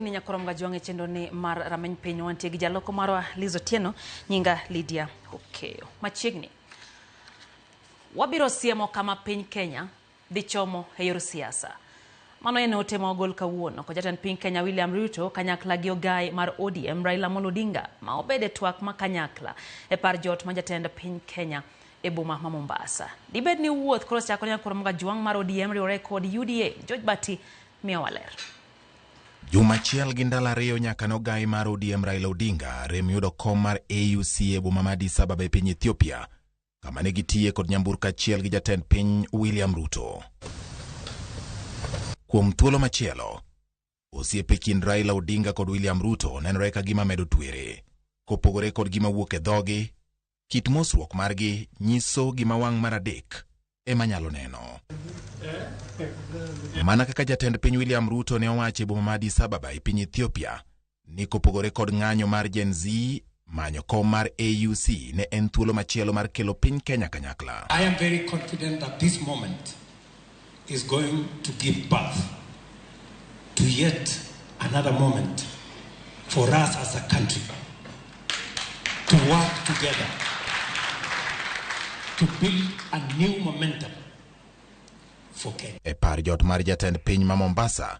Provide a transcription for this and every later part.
Ni nyakoromga juange chendo ni mar rameny piny wantie gi jaloko marwa Liz Otieno nyinga Lydia Okeo. Machiegni wabiro siemo kama piny Kenya dhi chomo e yor siasa. Mano en ote ma ogol kawuono ko jatend piny Kenya William Ruto kanyakla gi ogai mar ODM Raila Amolo Odinga ma obede twak ma kanyakla e par jot ma jatend piny Kenya e boma ma Mombasa. Dibed ni wuoth koro chako nyakoromga juang mar ODM riwore kod UDA. George Bati miyo waler. Juma achiel gi ndalo ariyo nyaka no ogai mar ODM Raila Odinga rem yudo kom mar AUC e boma ma Addis Ababa e piny Ethiopia, kama ne gitiye kod nyamburko achiel gi jatend piny William Ruto. Kuom thuolo machielo, osiepe kind Raila Odinga kod William Ruto nenore ka gima medo twere, kopogore kod gima wuok e dhogi. Kit mosruok margi nyiso gima wang' mar adek ema nyalo neno. Mana kaka jatend piny William Ruto ne owacho e boma ma Addis Ababa e piny Ethiopia ni kopogore kod ng'anyo mar Gen Z, manyo kom mar AUC ne en thuolo machielo mar kelo piny Kenya kanyakla. I am very confident that this moment is going to give birth to yet another moment for us as a country to work together to build a new momentum for Kenya. E par jot mar jatend piny ma Mombasa,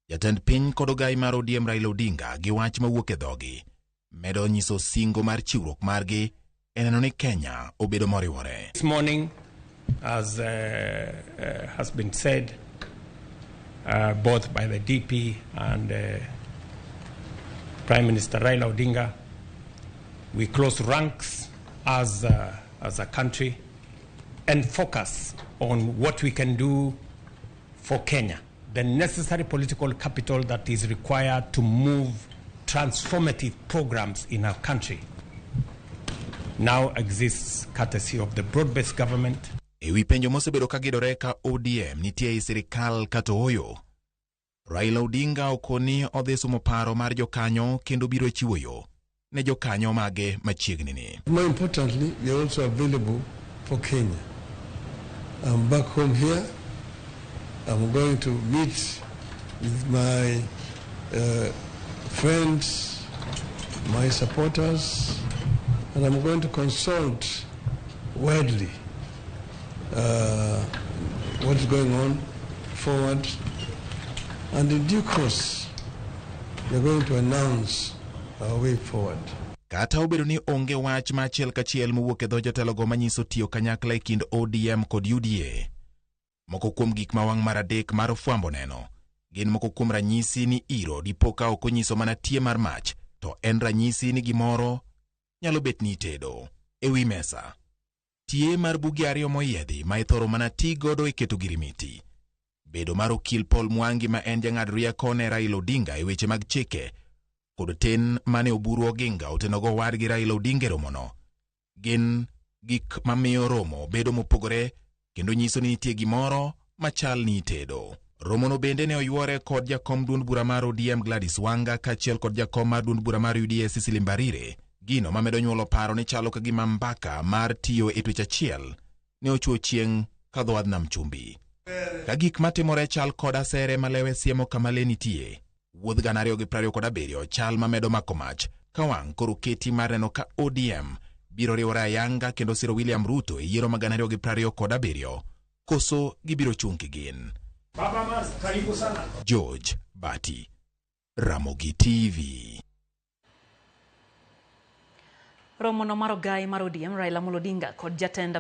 jatend piny kod ogai mar ODM Raila Odinga gi wach mawuok e dhogi medo nyiso singo mar chiwruok margi e neno ni Kenya obedo moriwore. This morning, as has been said both by the DP and Prime Minister Raila Odinga, we close ranks as a country and focus on what we can do for Kenya, the necessary political capital that is required to move transformative programs in our country now exists courtesy of the broad-based government. Ewi penjo mosebedo kagidore ka ODM nitie e sirikal kata oyo, Raila Odinga okoni odhi sumo paro mar jokanyo kendo biro chiwo yo ne jokanyo mage machiegni ni. More importantly, we are also available for Kenya. I'm back home here. I'm going to meet with my friends, my supporters, and I'm going to consult widely what is going on forward. And in due course, we're going to announce our way forward. Kata obedo ni onge wach ma achiel kachiel mowuok e dho jotelogo manyiso tiyo kanyakla e kind ODM kod UDA. Moko kuom gik ma wang' mar adek mar fwambo neno gin moko kuom ranyisi ni iro dipo ka ok onyiso mana tie mar mach, to en ranyisi ni gimoro nyalo bet ni tedo. Ewi mesa, tie mar bugi ariyo moyiedhi ma ithoro mana ti godo e keto girimiti. Bedo mar okil Paul Mwangi ma en jang'ad rieko ne Raila Odinga e weche mag chike, kod ten mane oburu Oginga otenogo wadgi Raila Odinga romono, gin gik mamiyo romo bedo mopogore kendo nyiso ni nitie gimoro machal ni tedo. Romono bende ne oyuore kod jakom duond bura mar ODM Gladys Wanga kachiel kod jakom mar duond bura mar UDA Cecily Mbarire, gino mamedo nyuolo paro ni chalo kagima mbaka mar tiyo e twech achiel ne ochuo chieng' ka dho nam chumbi. Ka gik matimore chal kod asere malewe siemo kamale nitie, wuodh 2027 chal mamedo mako mach ka wang' koro keti mar neno ka ODM biro riwore ayanga kendo siro William Ruto e yiero ma 2027 koso gibiro chung' kigin. George Bati, Ramogi TV. Romono mar ogai mar ODM Raila Amolo Odinga kod jatend